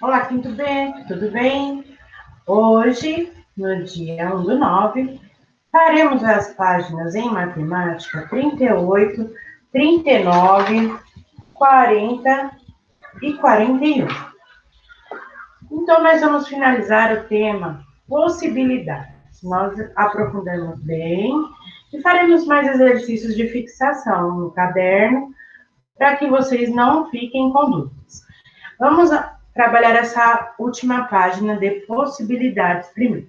Olá, quinto B, tudo bem? Hoje, no dia 1/9, faremos as páginas em matemática 38, 39, 40 e 41. Então, nós vamos finalizar o tema possibilidades. Nós aprofundamos bem e faremos mais exercícios de fixação no caderno para que vocês não fiquem com dúvidas. Vamos trabalhar essa última página de possibilidades primeiro.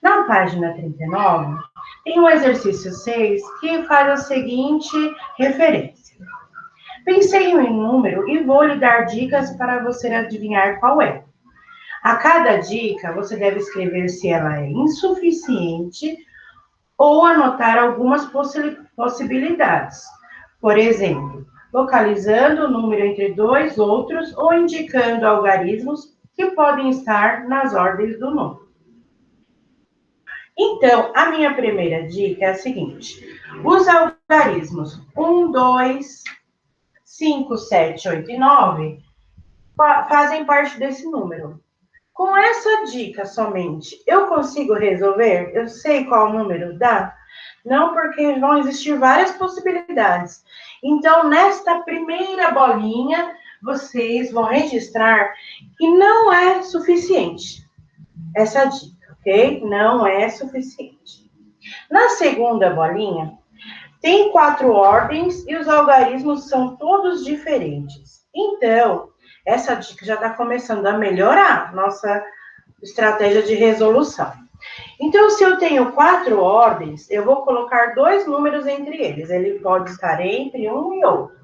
Na página 39, tem o exercício 6 que faz a seguinte referência. Pensei em um número e vou lhe dar dicas para você adivinhar qual é. A cada dica, você deve escrever se ela é insuficiente ou anotar algumas possibilidades. Por exemplo, localizando o número entre dois outros ou indicando algarismos que podem estar nas ordens do número. Então, a minha primeira dica é a seguinte: os algarismos 1, 2, 5, 7, 8 e 9 fazem parte desse número. Com essa dica somente, eu consigo resolver? Eu sei qual número dá? Não, porque vão existir várias possibilidades. Então, nesta primeira bolinha, vocês vão registrar que não é suficiente essa dica, ok? Não é suficiente. Na segunda bolinha, tem 4 ordens e os algarismos são todos diferentes. Então, essa dica já está começando a melhorar nossa estratégia de resolução. Então, se eu tenho 4 ordens, eu vou colocar 2 números entre eles. Ele pode estar entre um e outro.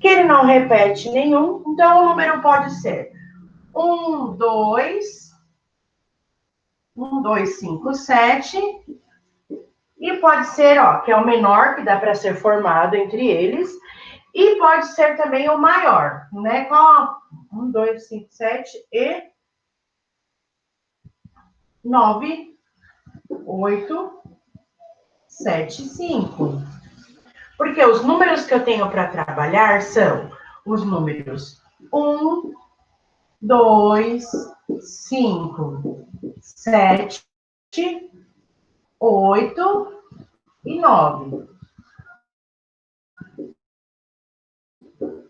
Que ele não repete nenhum, então o número pode ser 1, 2, 5, 7. E pode ser, ó, que é o menor, que dá para ser formado entre eles. E pode ser também o maior, né? Com 1, 2, 5, 7 e 9, 8, 7, 5. Porque os números que eu tenho para trabalhar são os números 1, 2, 5, 7, 8 e 9.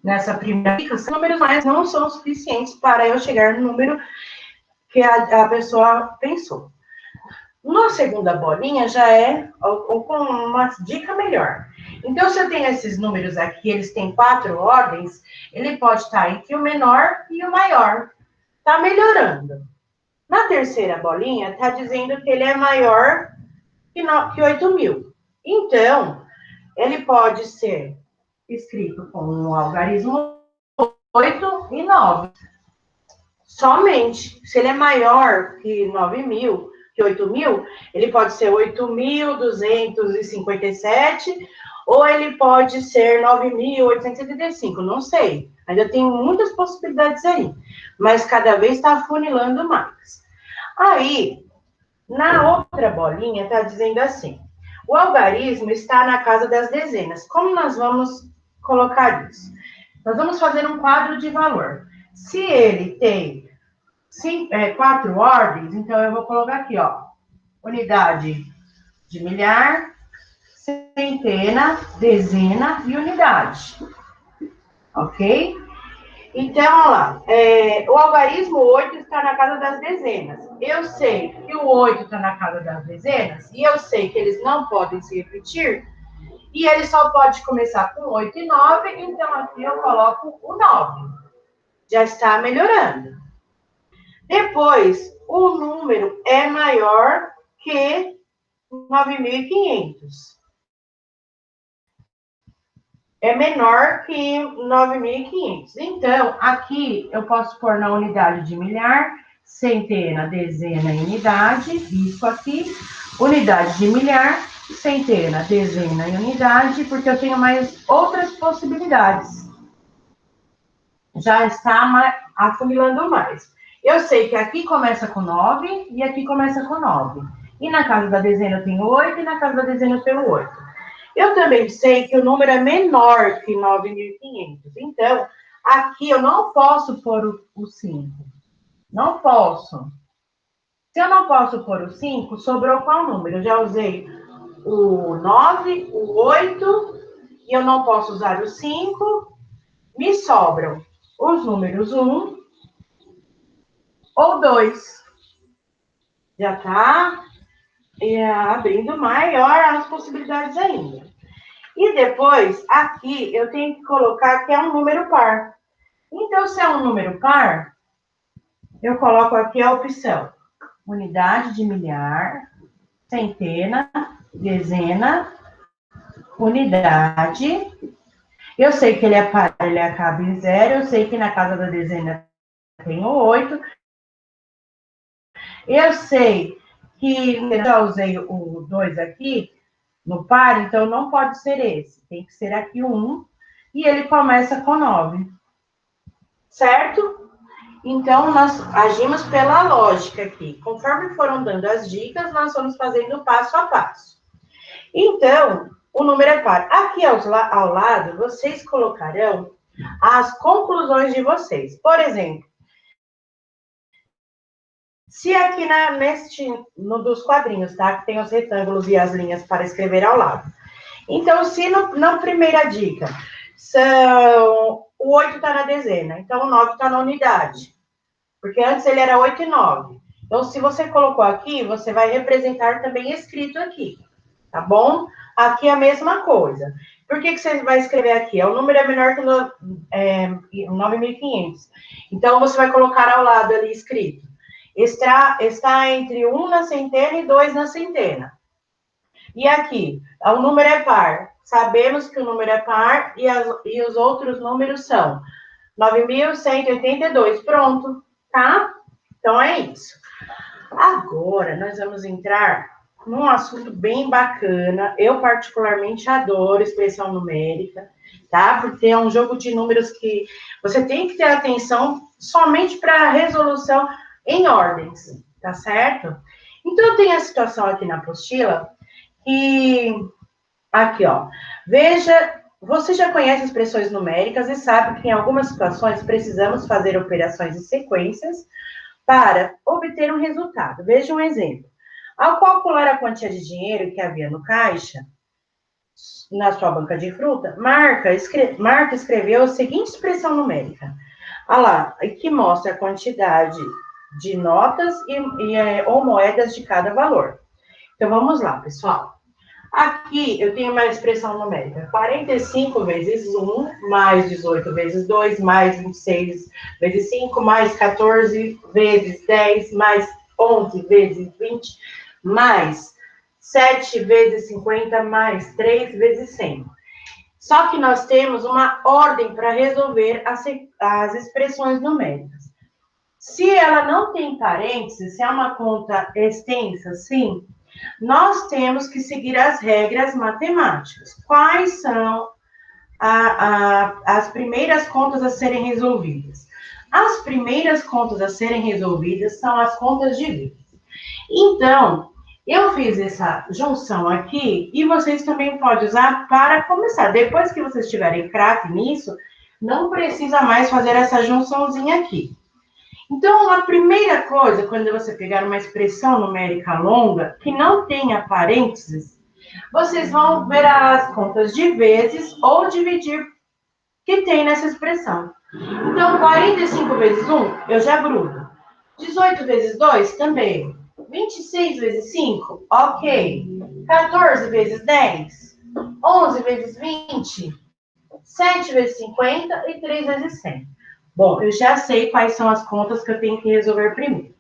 Nessa primeira dica, os números mais não são suficientes para eu chegar no número que a pessoa pensou. Na segunda bolinha já é com uma dica melhor. Então, se eu tenho esses números aqui, eles têm 4 ordens, ele pode estar entre o menor e o maior. Está melhorando. Na terceira bolinha, está dizendo que ele é maior que 8.000. Então, ele pode ser escrito com o algarismo 8 e 9. Somente. Se ele é maior que 9.000, que 8.000, ele pode ser 8.257, ou ele pode ser 9.875, não sei. Ainda tem muitas possibilidades aí, mas cada vez está afunilando mais. Aí, na outra bolinha, está dizendo assim, o algarismo está na casa das dezenas. Como nós vamos colocar isso? Nós vamos fazer um quadro de valor. Se ele tem 4 ordens, então eu vou colocar aqui, ó, unidade de milhar, centena, dezena e unidade, ok? Então, olha lá, o algarismo 8 está na casa das dezenas. Eu sei que o 8 está na casa das dezenas, e eu sei que eles não podem se repetir, e ele só pode começar com 8 e 9, então aqui eu coloco o 9. Já está melhorando. Depois, o número é maior que 9.500. É menor que 9.500. Então, aqui eu posso pôr na unidade de milhar, centena, dezena e unidade. Isso aqui. Unidade de milhar, centena, dezena e unidade, porque eu tenho mais outras possibilidades. Já está afunilando mais. Eu sei que aqui começa com 9 e aqui começa com 9. E na casa da dezena eu tenho 8 e na casa da dezena eu tenho 8. Eu também sei que o número é menor que 9.500. Então, aqui eu não posso pôr o 5. Não posso. Se eu não posso pôr o 5, sobrou qual número? Eu já usei o 9, o 8, e eu não posso usar o 5. Me sobram os números 1 ou 2. Já está abrindo maior as possibilidades ainda. E depois, aqui, eu tenho que colocar que é um número par. Então, se é um número par, eu coloco aqui a opção unidade de milhar, centena, dezena, unidade. Eu sei que ele é par, ele acaba em 0. Eu sei que na casa da dezena tem o 8. Eu sei que eu já usei o 2 aqui no par, então não pode ser esse. Tem que ser aqui o 1. E ele começa com 9. Certo? Então, nós agimos pela lógica aqui. Conforme foram dando as dicas, nós vamos fazendo passo a passo. Então, o número é par. Aqui ao lado, vocês colocarão as conclusões de vocês. Por exemplo, se aqui no dos quadrinhos, tá? Que tem os retângulos e as linhas para escrever ao lado. Então, se na primeira dica, o 8 está na dezena, então o 9 está na unidade. Porque antes ele era 8 e 9. Então, se você colocou aqui, você vai representar também escrito aqui. Tá bom? Aqui é a mesma coisa. Por que você vai escrever aqui? O número é menor que 9.500. Então, você vai colocar ao lado ali escrito. Está entre 1 na centena e 2 na centena. E aqui, o número é par. Sabemos que o número é par e os outros números são 9.182. Pronto, tá? Então, é isso. Agora, nós vamos entrar num assunto bem bacana. Eu, particularmente, adoro expressão numérica, tá? Porque é um jogo de números que você tem que ter atenção somente para a resolução em ordens, tá certo? Então, tem a situação aqui na apostila que... Aqui, ó. Veja, você já conhece expressões numéricas e sabe que em algumas situações precisamos fazer operações em sequências para obter um resultado. Veja um exemplo. Ao calcular a quantia de dinheiro que havia no caixa, na sua banca de fruta, Marta escreveu a seguinte expressão numérica. Olha lá, que mostra a quantidade de notas ou moedas de cada valor. Então, vamos lá, pessoal. Aqui eu tenho uma expressão numérica: 45 vezes 1, mais 18 vezes 2, mais 26 vezes 5, mais 14 vezes 10, mais 11 vezes 20, mais 7 vezes 50, mais 3 vezes 100. Só que nós temos uma ordem para resolver as expressões numéricas. Se ela não tem parênteses, se é uma conta extensa, sim, nós temos que seguir as regras matemáticas. Quais são as primeiras contas a serem resolvidas? As primeiras contas a serem resolvidas são as contas divisas. Então, eu fiz essa junção aqui e vocês também podem usar para começar. Depois que vocês tiverem craque nisso, não precisa mais fazer essa junçãozinha aqui. Então, a primeira coisa, quando você pegar uma expressão numérica longa, que não tenha parênteses, vocês vão ver as contas de vezes ou dividir que tem nessa expressão. Então, 45 vezes 1, eu já grudo. 18 vezes 2, também. 26 vezes 5, ok. 14 vezes 10, 11 vezes 20, 7 vezes 50 e 3 vezes 100. Bom, eu já sei quais são as contas que eu tenho que resolver primeiro.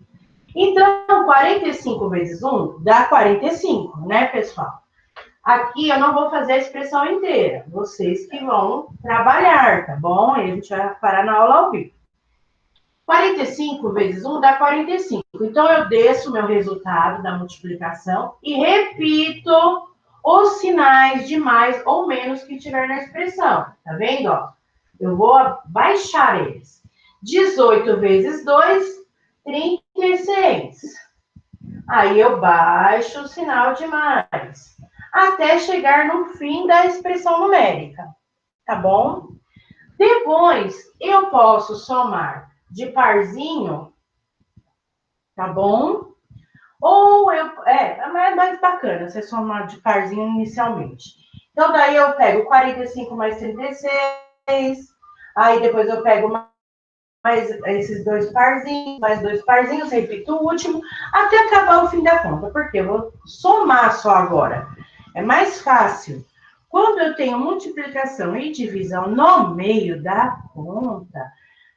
Então, 45 vezes 1 dá 45, né, pessoal? Aqui eu não vou fazer a expressão inteira. Vocês que vão trabalhar, tá bom? E a gente vai parar na aula ao vivo. 45 vezes 1 dá 45. Então, eu desço o meu resultado da multiplicação e repito os sinais de mais ou menos que tiver na expressão. Tá vendo? Ó, eu vou baixar eles. 18 vezes 2, 36. Aí eu baixo o sinal de mais, até chegar no fim da expressão numérica. Tá bom? Depois, eu posso somar de parzinho tá bom? Ou é mais bacana você somar de parzinho inicialmente. Então, daí eu pego 45 mais 36, aí depois eu pego mais esses mais dois parzinhos, repito o último, até acabar o fim da conta, porque eu vou somar só agora. É mais fácil. Quando eu tenho multiplicação e divisão no meio da conta,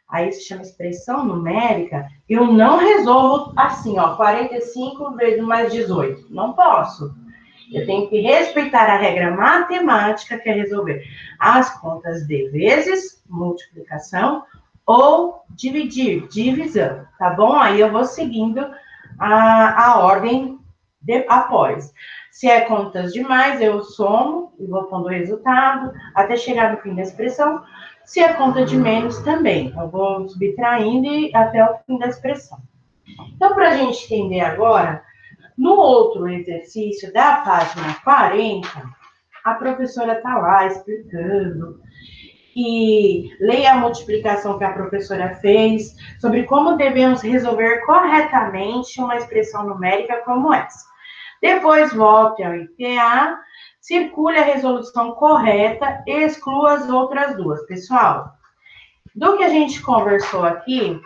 aí se chama expressão numérica, eu não resolvo assim, ó, 45 vezes mais 18. Não posso. Eu tenho que respeitar a regra matemática, que é resolver as contas de vezes, multiplicação, ou dividir, divisão, tá bom? Aí eu vou seguindo a ordem após. Se é contas de mais, eu somo e vou pondo o resultado até chegar no fim da expressão. Se é conta de menos, também. Eu vou subtraindo até o fim da expressão. Então, para a gente entender agora, no outro exercício da página 40, a professora está lá explicando e leia a multiplicação que a professora fez sobre como devemos resolver corretamente uma expressão numérica como essa. Depois volte ao IPA, circule a resolução correta e exclua as outras duas. Pessoal, do que a gente conversou aqui,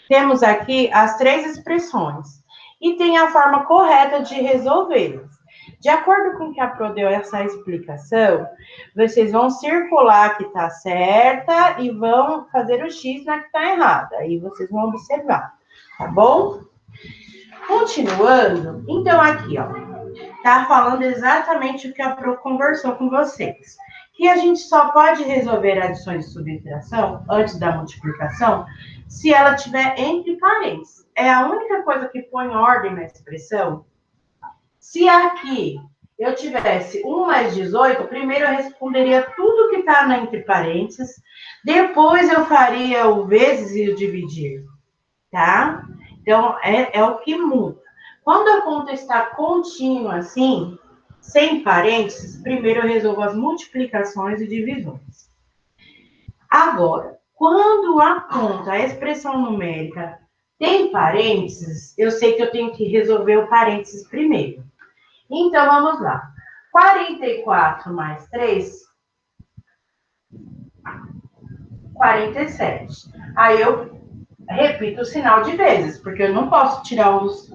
temos aqui as três expressões e tem a forma correta de resolvê-las. De acordo com o que a Pro deu essa explicação, vocês vão circular a que está certa e vão fazer o X na que está errada. Aí vocês vão observar, tá bom? Continuando, então aqui, ó, tá falando exatamente o que a Pro conversou com vocês. Que a gente só pode resolver adições de subtração antes da multiplicação se ela tiver entre parênteses. É a única coisa que põe ordem na expressão. Se aqui eu tivesse 1 mais 18, primeiro eu responderia tudo que está entre parênteses, depois eu faria o vezes e o dividir, tá? Então, é o que muda. Quando a conta está contínua assim, sem parênteses, primeiro eu resolvo as multiplicações e divisões. Agora, quando a conta, a expressão numérica, tem parênteses, eu sei que eu tenho que resolver o parênteses primeiro. Então, vamos lá. 44 mais 3, 47. Aí eu repito o sinal de vezes, porque eu não posso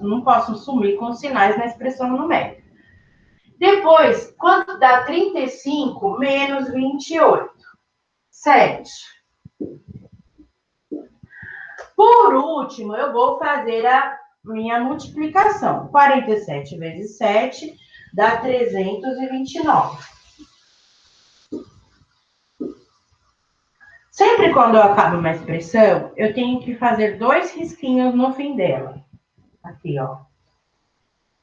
não posso sumir com os sinais na expressão numérica. Depois, quanto dá 35 menos 28? 7. Por último, eu vou fazer a minha multiplicação. 47 vezes 7 dá 329. Sempre quando eu acabo uma expressão, eu tenho que fazer 2 risquinhos no fim dela. Aqui, ó.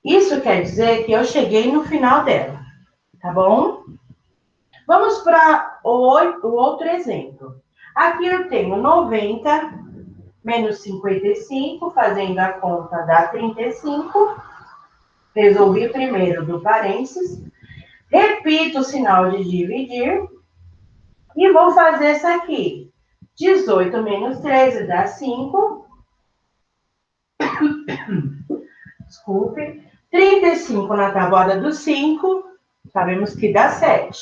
Isso quer dizer que eu cheguei no final dela, tá bom? Vamos para o outro exemplo. Aqui eu tenho 90 menos 55, fazendo a conta dá 35. Resolvi o primeiro do parênteses. Repito o sinal de dividir. E vou fazer essa aqui. 18 menos 13 dá 5. Desculpe. 35 na tabuada do 5. Sabemos que dá 7.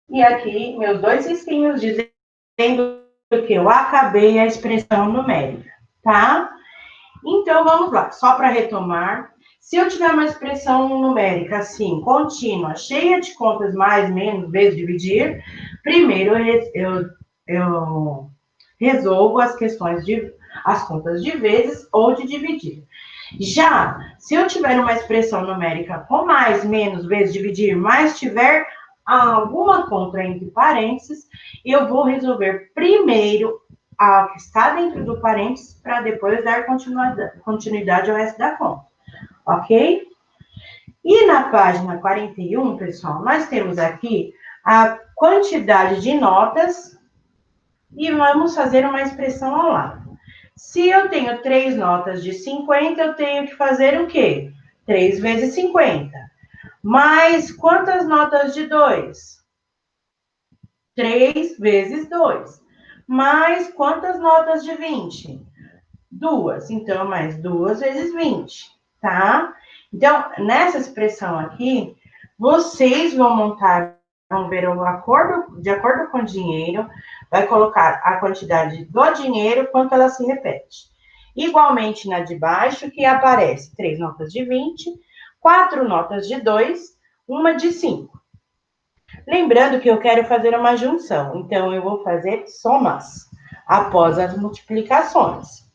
E aqui, meus 2 risquinhos dizendo que eu acabei a expressão numérica, tá? Então, vamos lá. Só para retomar. Se eu tiver uma expressão numérica assim, contínua, cheia de contas mais, menos, vezes, dividir, primeiro eu resolvo as contas de vezes ou de dividir. Já, se eu tiver uma expressão numérica com mais, menos, vezes, dividir, mas tiver alguma conta entre parênteses, eu vou resolver primeiro a que está dentro do parênteses para depois dar continuidade ao resto da conta. Ok? E na página 41, pessoal, nós temos aqui a quantidade de notas e vamos fazer uma expressão ao lado. Se eu tenho 3 notas de 50, eu tenho que fazer o quê? 3 vezes 50. Mas quantas notas de 2? 3 vezes 2. mais quantas notas de 20? 2. Então, mais 2 vezes 20, tá? Então, nessa expressão aqui, vocês vão ver de acordo com o dinheiro, vai colocar a quantidade do dinheiro, quanto ela se repete. Igualmente na de baixo, que aparece 3 notas de 20, 4 notas de 2, uma de 5. Lembrando que eu quero fazer uma junção, então eu vou fazer somas após as multiplicações.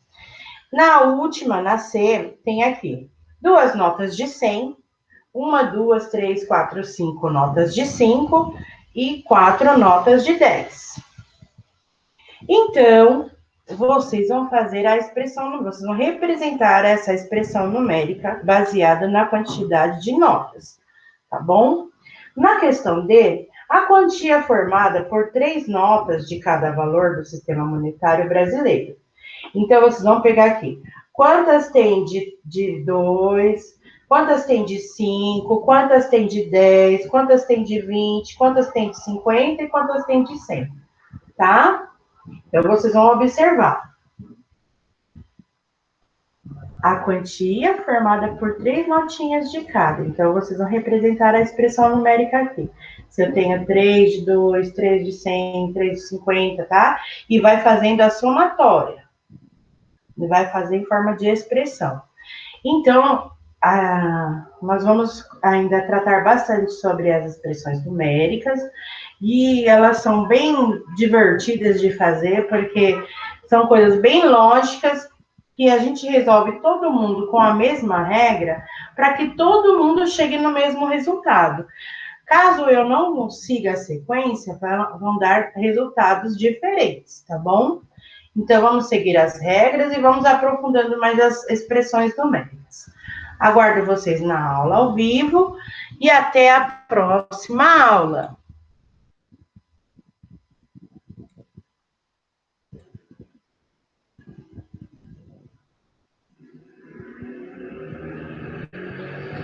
Na última, na C, tem aqui 2 notas de 100, 1, 2, 3, 4, 5 notas de 5 e 4 notas de 10. Então, vocês vão fazer a expressão, vocês vão representar essa expressão numérica baseada na quantidade de notas, tá bom? Na questão D, a quantia formada por 3 notas de cada valor do sistema monetário brasileiro. Então, vocês vão pegar aqui, quantas tem de 2, quantas tem de 5, quantas tem de 10, quantas tem de 20, quantas tem de 50 e quantas tem de 100, tá? Então, vocês vão observar. A quantia formada por 3 notinhas de cada. Então, vocês vão representar a expressão numérica aqui. Se eu tenho 3 de 2, 3 de 100, 3 de 50, tá? E vai fazendo a somatória. E vai fazer em forma de expressão. Então, nós vamos ainda tratar bastante sobre as expressões numéricas. E elas são bem divertidas de fazer, porque são coisas bem lógicas, que a gente resolve todo mundo com a mesma regra, para que todo mundo chegue no mesmo resultado. Caso eu não siga a sequência, vão dar resultados diferentes, tá bom? Então, vamos seguir as regras e vamos aprofundando mais as expressões numéricas. Aguardo vocês na aula ao vivo e até a próxima aula.